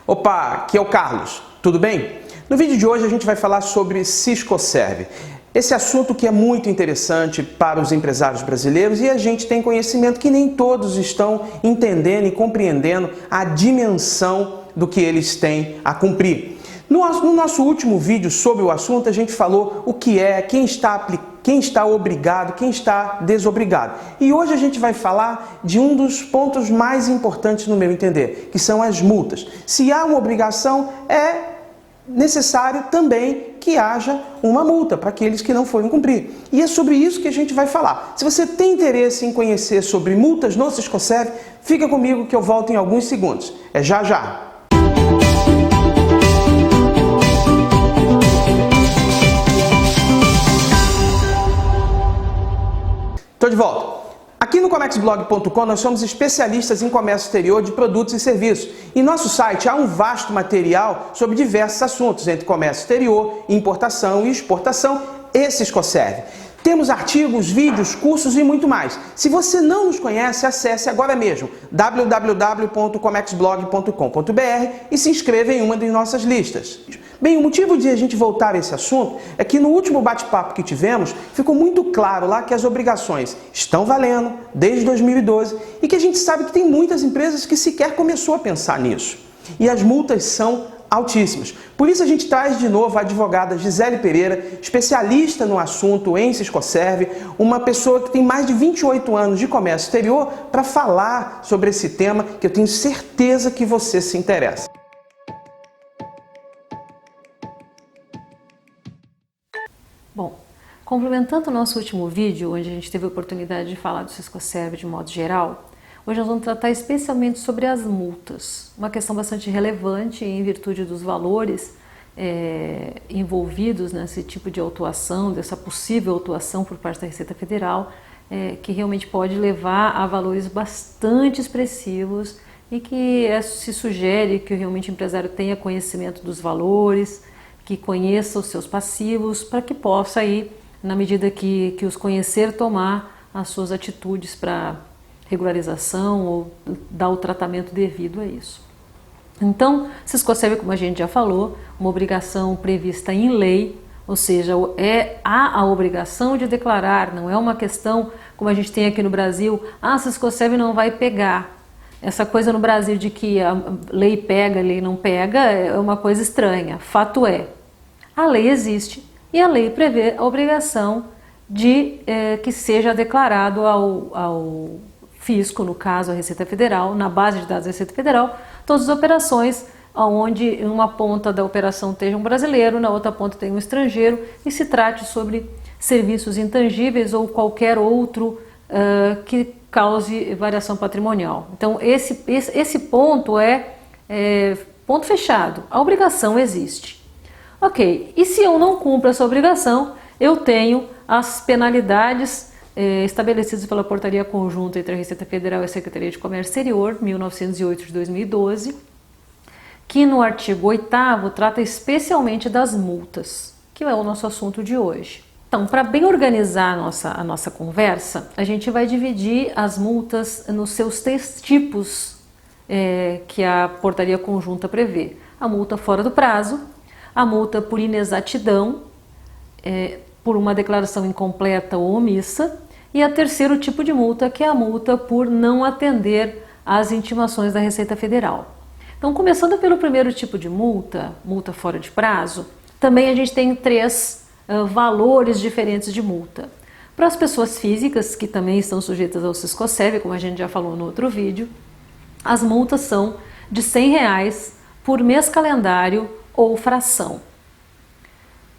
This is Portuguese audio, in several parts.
Opa, aqui é o Carlos, tudo bem? No vídeo de hoje a gente vai falar sobre Ciscoserve. Esse assunto que é muito interessante para os empresários brasileiros e a gente tem conhecimento que nem todos estão entendendo e compreendendo a dimensão do que eles têm a cumprir. No nosso último vídeo sobre o assunto a gente falou o que é, quem está obrigado, quem está desobrigado. E hoje a gente vai falar de um dos pontos mais importantes no meu entender, que são as multas. Se há uma obrigação, é necessário também que haja uma multa para aqueles que não forem cumprir. E é sobre isso que a gente vai falar. Se você tem interesse em conhecer sobre multas no Ciscoserve, fica comigo que eu volto em alguns segundos. É já já! Estou de volta. Aqui no comexblog.com nós somos especialistas em comércio exterior de produtos e serviços. Em nosso site há um vasto material sobre diversos assuntos, entre comércio exterior, importação e exportação e Ciscoserve. Temos artigos, vídeos, cursos e muito mais. Se você não nos conhece, acesse agora mesmo www.comexblog.com.br e se inscreva em uma de nossas listas. Bem, o motivo de a gente voltar a esse assunto é que no último bate-papo que tivemos, ficou muito claro lá que as obrigações estão valendo desde 2012 e que a gente sabe que tem muitas empresas que sequer começou a pensar nisso. E as multas são altíssimas. Por isso a gente traz de novo a advogada Gisele Pereira, especialista no assunto em Ciscoserve, uma pessoa que tem mais de 28 anos de comércio exterior, para falar sobre esse tema que eu tenho certeza que você se interessa. Bom, complementando o nosso último vídeo, onde a gente teve a oportunidade de falar do Ciscoserve de modo geral, hoje nós vamos tratar especialmente sobre as multas, uma questão bastante relevante em virtude dos valores envolvidos nesse tipo de autuação, dessa possível autuação por parte da Receita Federal, que realmente pode levar a valores bastante expressivos e que se sugere que realmente o empresário tenha conhecimento dos valores, que conheça os seus passivos, para que possa aí, na medida que os conhecer, tomar as suas atitudes para regularização ou dar o tratamento devido a isso. Então, Ciscoserve, como a gente já falou, uma obrigação prevista em lei, ou seja, há a obrigação de declarar, não é uma questão como a gente tem aqui no Brasil, Ciscoserve não vai pegar. Essa coisa no Brasil de que a lei pega, a lei não pega, é uma coisa estranha. Fato é, a lei existe e a lei prevê a obrigação de que seja declarado ao fisco, no caso a Receita Federal, na base de dados da Receita Federal, todas as operações onde em uma ponta da operação esteja um brasileiro, na outra ponta tem um estrangeiro e se trate sobre serviços intangíveis ou qualquer outro que cause variação patrimonial. Então esse ponto é ponto fechado, a obrigação existe. Ok, e se eu não cumpro essa obrigação, eu tenho as penalidades estabelecidas pela Portaria Conjunta entre a Receita Federal e a Secretaria de Comércio Exterior, 1908 de 2012, que no artigo 8º trata especialmente das multas, que é o nosso assunto de hoje. Então, para bem organizar a nossa conversa, a gente vai dividir as multas nos seus 3 tipos que a Portaria Conjunta prevê. A multa fora do prazo, a multa por inexatidão, por uma declaração incompleta ou omissa, e a terceiro tipo de multa, que é a multa por não atender às intimações da Receita Federal. Então, começando pelo primeiro tipo de multa, multa fora de prazo, também a gente tem 3 valores diferentes de multa. Para as pessoas físicas, que também estão sujeitas ao Ciscoserve, como a gente já falou no outro vídeo, as multas são de R$ 100 por mês calendário ou fração.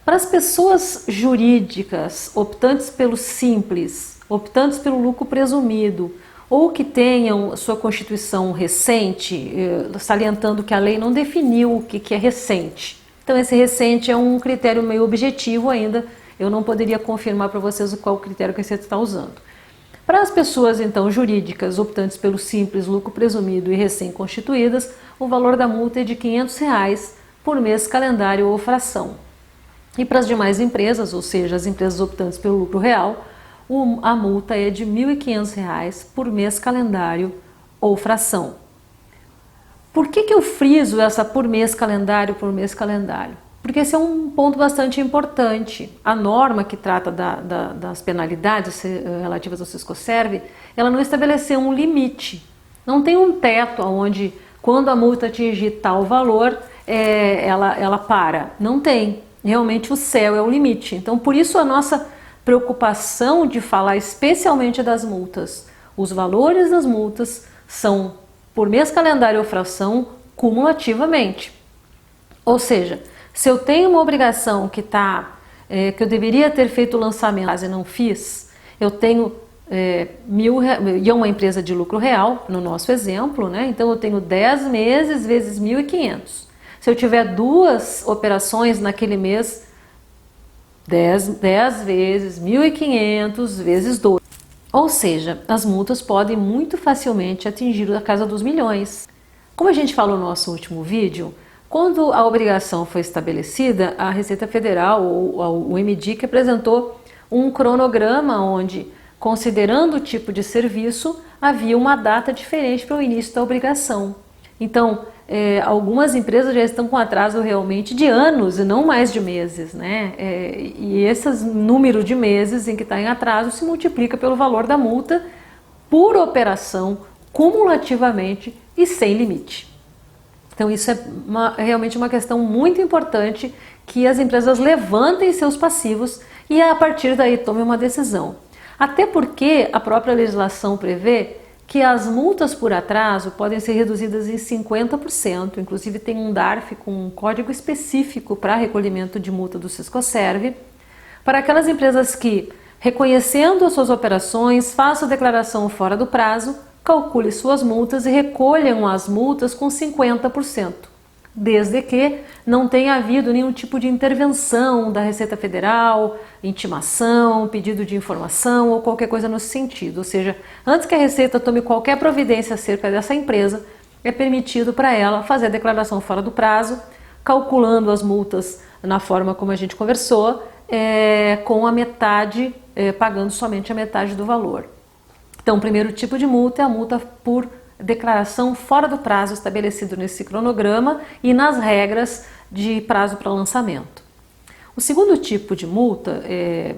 Para as pessoas jurídicas optantes pelo simples, optantes pelo lucro presumido ou que tenham sua constituição recente, salientando que a lei não definiu o que é recente. Então esse recente é um critério meio objetivo ainda, eu não poderia confirmar para vocês qual o critério que você está usando. Para as pessoas então jurídicas optantes pelo simples, lucro presumido e recém-constituídas, o valor da multa é de R$ 500 por mês calendário ou fração. E para as demais empresas, ou seja, as empresas optantes pelo lucro real, a multa é de R$ 1.500 por mês calendário ou fração. Por que eu friso essa por mês calendário, por mês calendário? Porque esse é um ponto bastante importante. A norma que trata das penalidades relativas ao Siscoserv, ela não estabeleceu um limite. Não tem um teto onde, quando a multa atingir tal valor, ela para. Não tem. Realmente o céu é o limite. Então, por isso a nossa preocupação de falar especialmente das multas. Os valores das multas são por mês calendário ou fração cumulativamente. Ou seja, se eu tenho uma obrigação que eu deveria ter feito o lançamento e não fiz, eu tenho R$1.000, e é uma empresa de lucro real, no nosso exemplo, né? Então eu tenho 10 meses vezes 1.500. Se eu tiver 2 operações naquele mês, 10 vezes 1.500 vezes 2. Ou seja, as multas podem muito facilmente atingir a casa dos milhões. Como a gente falou no nosso último vídeo, quando a obrigação foi estabelecida, a Receita Federal, ou o MDIC, apresentou um cronograma onde, considerando o tipo de serviço, havia uma data diferente para o início da obrigação. Então, algumas empresas já estão com atraso realmente de anos e não mais de meses, né? E esse número de meses em que está em atraso se multiplica pelo valor da multa por operação, cumulativamente e sem limite. Então isso é realmente uma questão muito importante, que as empresas levantem seus passivos e a partir daí tomem uma decisão. Até porque a própria legislação prevê que as multas por atraso podem ser reduzidas em 50%, inclusive tem um DARF com um código específico para recolhimento de multa do Siscoserv, para aquelas empresas que, reconhecendo as suas operações, façam a declaração fora do prazo, calcule suas multas e recolham as multas com 50%, desde que não tenha havido nenhum tipo de intervenção da Receita Federal, intimação, pedido de informação ou qualquer coisa nesse sentido. Ou seja, antes que a Receita tome qualquer providência acerca dessa empresa, é permitido para ela fazer a declaração fora do prazo, calculando as multas na forma como a gente conversou, com a metade, pagando somente a metade do valor. Então, o primeiro tipo de multa é a multa por declaração fora do prazo estabelecido nesse cronograma e nas regras de prazo para lançamento. O segundo tipo de multa,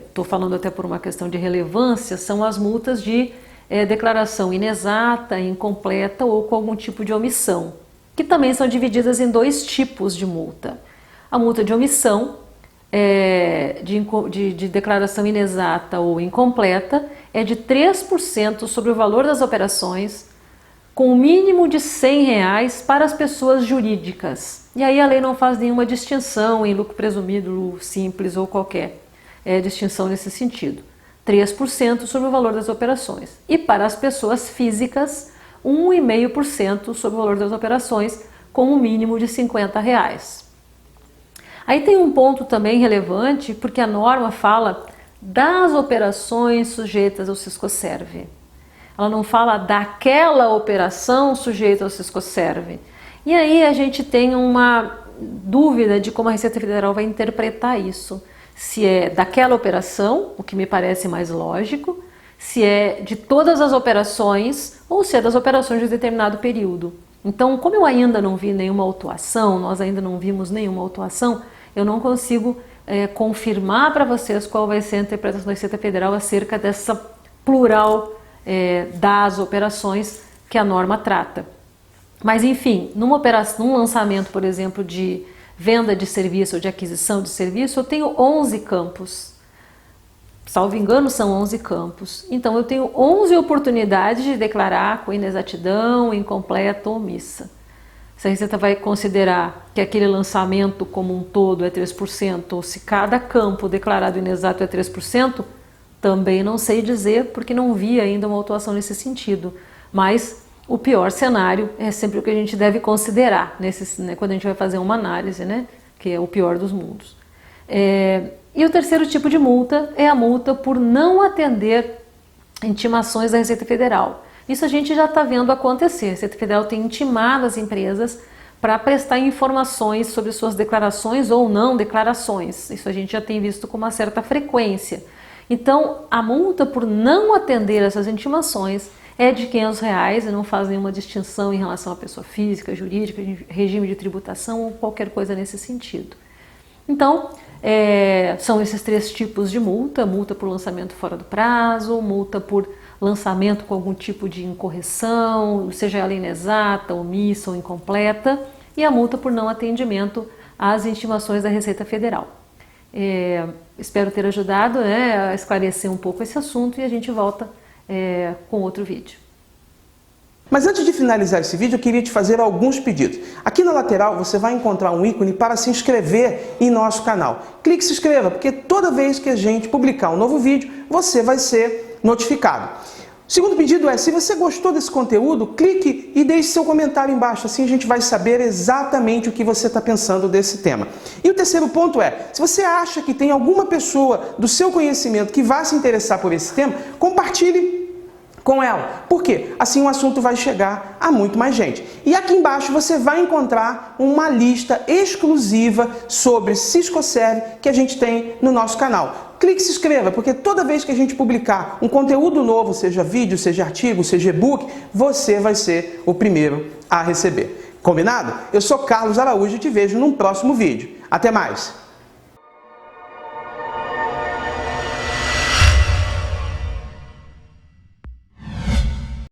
estou falando até por uma questão de relevância, são as multas de declaração inexata, incompleta ou com algum tipo de omissão, que também são divididas em 2 tipos de multa. A multa de omissão, de declaração inexata ou incompleta, é de 3% sobre o valor das operações, com o mínimo de R$100 para as pessoas jurídicas. E aí a lei não faz nenhuma distinção em lucro presumido, lucro simples ou qualquer distinção nesse sentido. 3% sobre o valor das operações. E para as pessoas físicas, 1,5% sobre o valor das operações, com um mínimo de R$50. Aí tem um ponto também relevante, porque a norma fala das operações sujeitas ao Siscoserv. Ela não fala daquela operação sujeita ao Siscoserv. E aí a gente tem uma dúvida de como a Receita Federal vai interpretar isso. Se é daquela operação, o que me parece mais lógico, se é de todas as operações ou se é das operações de determinado período. Então, como eu ainda não vi nenhuma autuação, nós ainda não vimos nenhuma autuação, eu não consigo confirmar para vocês qual vai ser a interpretação da Receita Federal acerca dessa plural das operações que a norma trata. Mas enfim, num lançamento, por exemplo, de venda de serviço ou de aquisição de serviço, eu tenho 11 campos. Salvo engano, são 11 campos. Então eu tenho 11 oportunidades de declarar com inexatidão, incompleta ou omissa. Se a Receita vai considerar que aquele lançamento como um todo é 3%, ou se cada campo declarado inexato é 3%, também não sei dizer, porque não vi ainda uma autuação nesse sentido. Mas o pior cenário é sempre o que a gente deve considerar quando a gente vai fazer uma análise, né? Que é o pior dos mundos. E o terceiro tipo de multa é a multa por não atender intimações da Receita Federal. Isso a gente já está vendo acontecer. A Receita Federal tem intimado as empresas para prestar informações sobre suas declarações ou não declarações. Isso a gente já tem visto com uma certa frequência. Então, a multa por não atender essas intimações é de R$500 e não faz nenhuma distinção em relação à pessoa física, jurídica, regime de tributação ou qualquer coisa nesse sentido. Então, são esses 3 tipos de multa: multa por lançamento fora do prazo, multa por lançamento com algum tipo de incorreção, seja ela inexata, omissa ou incompleta, e a multa por não atendimento às intimações da Receita Federal. Espero ter ajudado a esclarecer um pouco esse assunto e a gente volta com outro vídeo. Mas antes de finalizar esse vídeo, eu queria te fazer alguns pedidos. Aqui na lateral você vai encontrar um ícone para se inscrever em nosso canal. Clique e se inscreva, porque toda vez que a gente publicar um novo vídeo, você vai ser notificado. O segundo pedido é, se você gostou desse conteúdo, clique e deixe seu comentário embaixo, assim a gente vai saber exatamente o que você está pensando desse tema. E o terceiro ponto é, se você acha que tem alguma pessoa do seu conhecimento que vai se interessar por esse tema, compartilhe com ela. Por quê? Assim o assunto vai chegar a muito mais gente. E aqui embaixo você vai encontrar uma lista exclusiva sobre Ciscoserve que a gente tem no nosso canal. Clique e se inscreva, porque toda vez que a gente publicar um conteúdo novo, seja vídeo, seja artigo, seja e-book, você vai ser o primeiro a receber. Combinado? Eu sou Carlos Araújo e te vejo num próximo vídeo. Até mais!